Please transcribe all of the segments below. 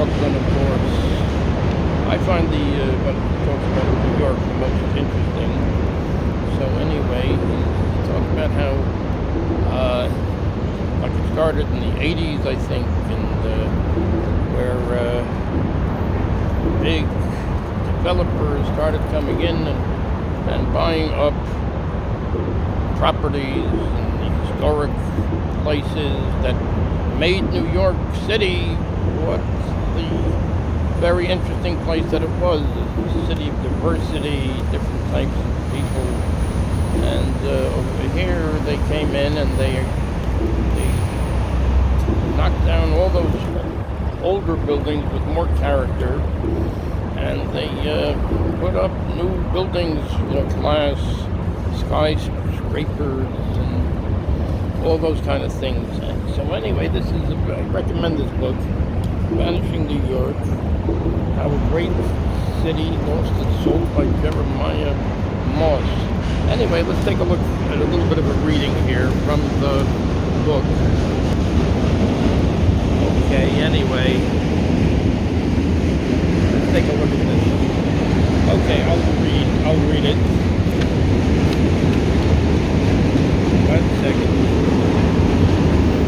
Brooklyn, of course. I find when he talks about New York the most interesting. So anyway, he talks about how, like it started in the 80s, I think, where big developers started coming in and buying up properties in historic places that made New York City what the very interesting place that it was. A city of diversity, different types of people. And over here they came in and they knocked down all those older buildings with more character, and they put up new buildings, glass skyscrapers and all those kind of things. And so anyway, I recommend this book, Vanishing New York, How a Great City Lost Its Soul by Jeremiah Moss. Anyway, let's take a look at a little bit of a reading here from the book. Okay, anyway, let's take a look at this. Okay, I'll read it. One second.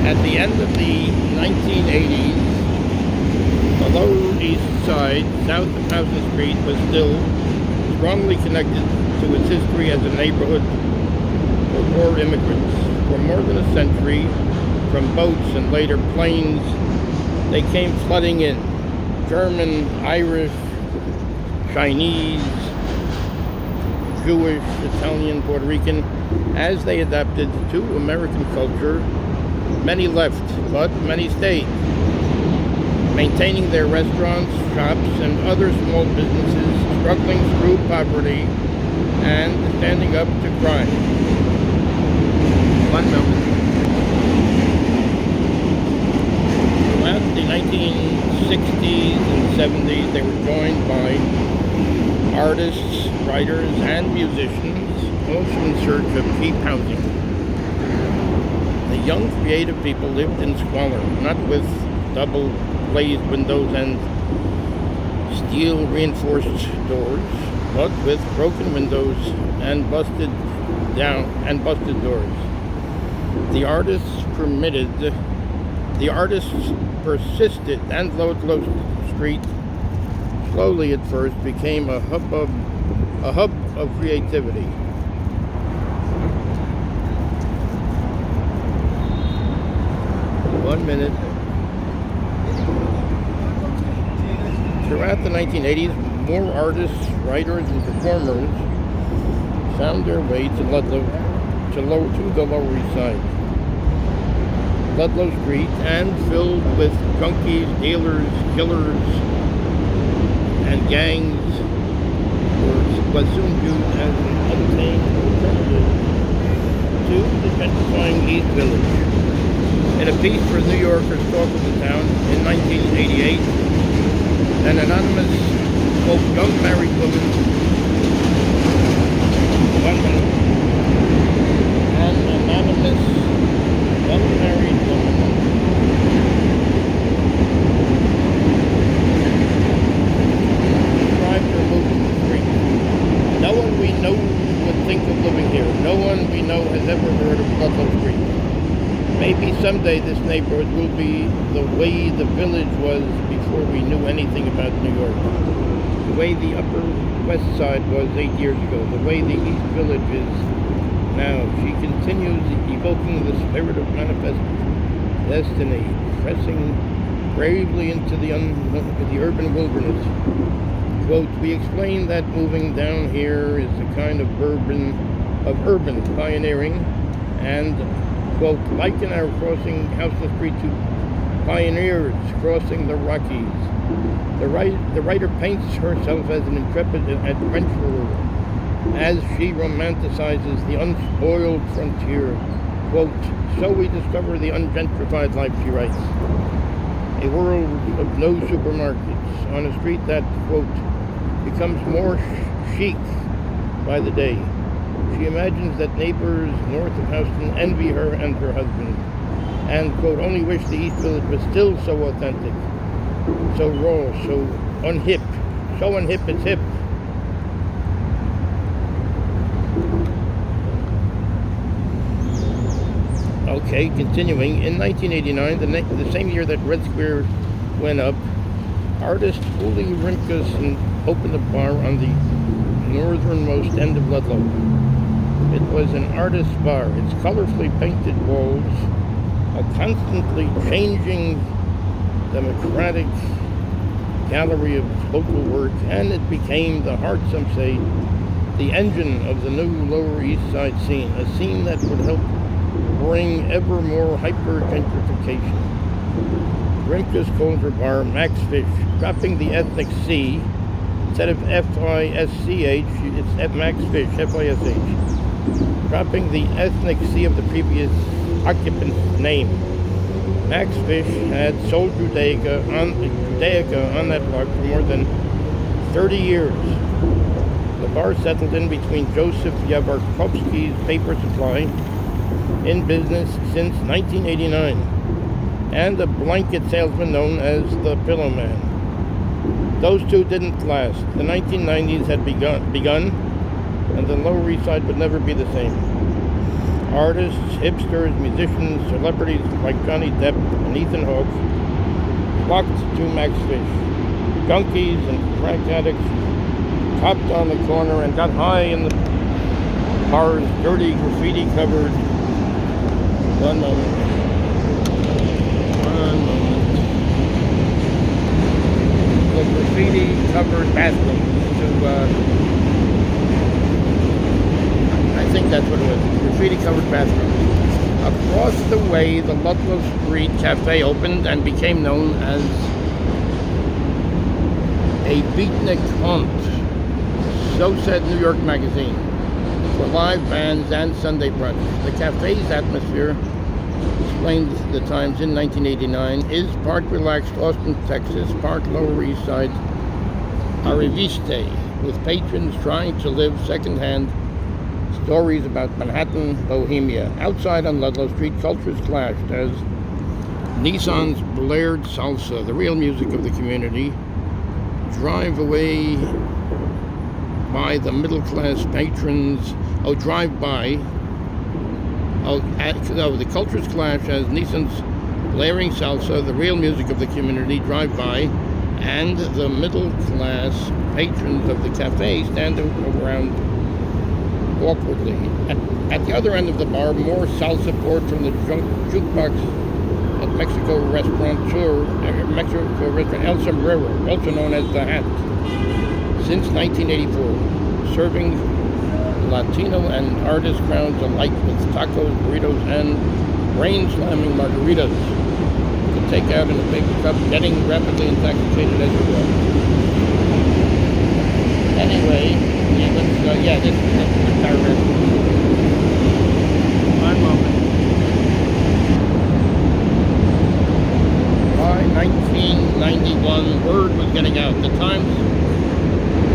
At the end of the 1980s, the Lower East Side, south of Houston Street, was still strongly connected to its history as a neighborhood for poor immigrants. For more than a century, from boats and later planes, they came flooding in. German, Irish, Chinese, Jewish, Italian, Puerto Rican. As they adapted to American culture, many left, but many stayed, maintaining their restaurants, shops, and other small businesses, struggling through poverty and standing up to crime. One moment. Throughout the 1960s and 70s, they were joined by artists, writers, and musicians, also in search of cheap housing. The young creative people lived in squalor, not with double glazed windows and steel reinforced doors, but with broken windows and busted doors. The artists persisted, and Low Street slowly at first became a hub of creativity. One minute. Throughout the 1980s, more artists, writers, and performers found their way to the Lower East Side. Ludlow Street, and filled with junkies, dealers, killers, and gangs, was soon viewed as an untamed alternative to the gentrifying East Village. In a piece for New Yorker's Talk of the Town in 1988, an anonymous, quote, young married woman, described her move to the street. No one we know would think of living here. No one we know has ever heard of Ludlow Street. Maybe someday this neighborhood will be the way the village was before we knew anything about New York. The way the Upper West Side was 8 years ago. The way the East Village is now. She continues evoking the spirit of manifest destiny, pressing bravely into the urban wilderness. Quote, we explain that moving down here is a kind of urban pioneering, and quote, liken our crossing Houston Street to pioneers crossing the Rockies. The writer paints herself as an intrepid adventurer as she romanticizes the unspoiled frontier. Quote, so we discover the ungentrified life, she writes. A world of no supermarkets on a street that, quote, becomes more chic by the day. She imagines that neighbors north of Houston envy her and her husband, and, quote, only wish the East Village was still so authentic. so raw, so unhip. So unhip it's hip. Okay, continuing. In 1989, the same year that Red Square went up, artist Uli Rimkus opened a bar on the northernmost end of Ludlow. It was an artist's bar. Its colorfully painted walls, a constantly changing democratic gallery of local work, and it became the heart, some say, the engine of the new Lower East Side scene, a scene that would help bring ever more hyper-gentrification. Rimkus called her bar Max Fish, dropping the ethnic C. Instead of F-I-S-C-H, it's Max Fish, F-I-S-H. Dropping the ethnic C of the previous occupant's name. Max Fish had sold Judaica on that block for more than 30 years. The bar settled in between Joseph Yavarkovsky's paper supply, in business since 1989, and a blanket salesman known as the Pillow Man. Those two didn't last. The 1990s had begun, and the Lower East Side would never be the same. Artists, hipsters, musicians, celebrities like Johnny Depp and Ethan Hawke flocked to Max Fish. Junkies and crack addicts copped on the corner and got high in the bar's dirty, graffiti-covered. One moment. The graffiti-covered bathrooms I think that's what it was. Graffiti-covered bathrooms. Across the way, the Ludlow Street Cafe opened and became known as a beatnik haunt. So said New York Magazine. For live bands and Sunday brunch. The cafe's atmosphere, explained the Times in 1989, is part relaxed Austin, Texas, part Lower East Side Arriviste, with patrons trying to live secondhand stories about Manhattan bohemia. Outside on Ludlow Street, cultures clashed as Nissan's blared salsa, the real music of the community, drive away by the middle-class patrons. The cultures clash as Nissan's blaring salsa, the real music of the community, drive by, and the middle-class patrons of the cafe stand around awkwardly. At the other end of the bar, more salsa poured from the jukebox at Mexico restaurant El Sombrero, also known as the Hat, since 1984, serving Latino and artist crowds alike with tacos, burritos, and brain-slamming margaritas to take out in a big cup, getting rapidly intoxicated as you go. Anyway, this is the paragraph. One moment. By 1991, word was getting out. The Times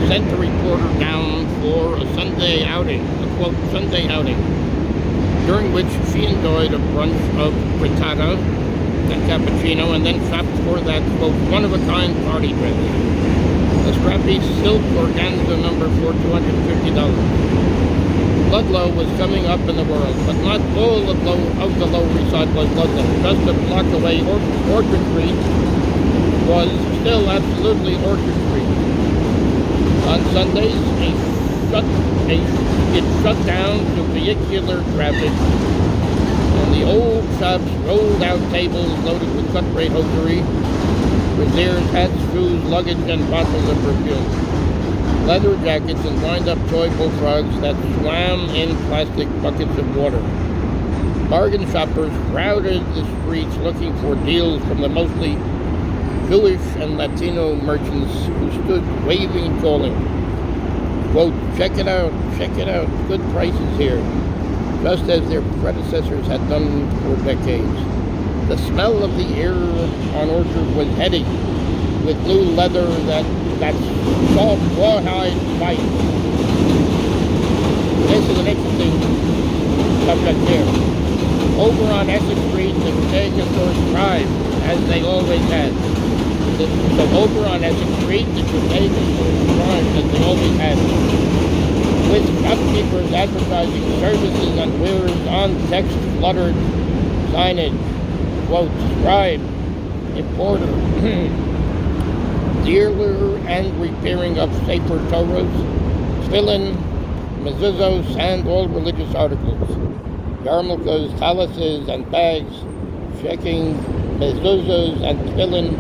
sent a reporter down for a Sunday outing, a quote, Sunday outing, during which she enjoyed a brunch of frittata and cappuccino and then shopped for that, quote, one-of-a-kind party dress. A scrappy silk organza number for $250. Ludlow was coming up in the world, but not all of the Lower East Side was Ludlow. Just a block away, Orchard Street was still absolutely Orchard Street. On Sundays, it shut down to vehicular traffic, and the old shops rolled out tables loaded with cut-rate hosiery, brassieres, hats, shoes, luggage, and bottles of perfume. Leather jackets and wind-up toy bullfrogs that swam in plastic buckets of water. Bargain shoppers crowded the streets looking for deals from the mostly Jewish and Latino merchants who stood waving and calling, quote, check it out, good prices here, just as their predecessors had done for decades. The smell of the air on Orchard was heady, with new leather that soft rawhide bite. This is an interesting subject here. Over on Essex Street, the bodega stores thrived, as they always had. So Oberon has agreed to pay the crimes that they always had, with shopkeepers advertising services and wares on text cluttered signage, quote, scribe, importer, dealer and repairing of safer Torahs, tefillin, mezuzos, and all religious articles, yarmulkes, taluses, and bags, checking mezuzos and tefillin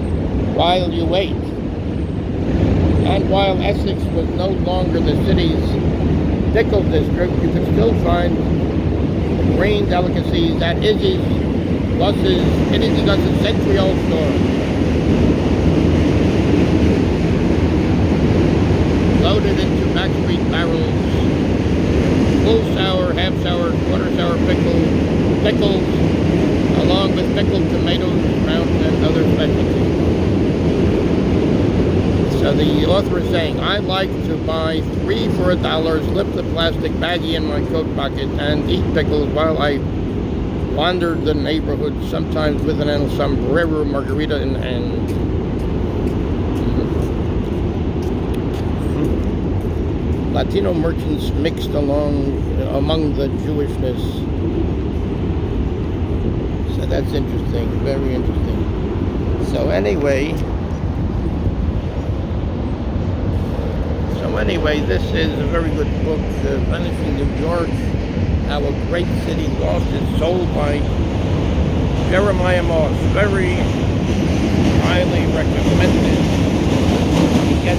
while you wait. And while Essex was no longer the city's pickle district, you could still find grain delicacies at Izzy's Gus's century-old store. Loaded into backstreet barrels, full sour, half sour, quarter sour pickles, along with pickled tomatoes, sprouts, and other specialties. So the author is saying, I like to buy 3 for $1, slip the plastic baggie in my coat pocket, and eat pickles while I wandered the neighborhood, sometimes with an sombrero, margarita in hand. Latino merchants mixed among the Jewishness. So that's interesting, very interesting. So anyway, this is a very good book, Vanishing New York, How a Great City Lost. It's sold by Jeremiah Moss. Very highly recommended. You get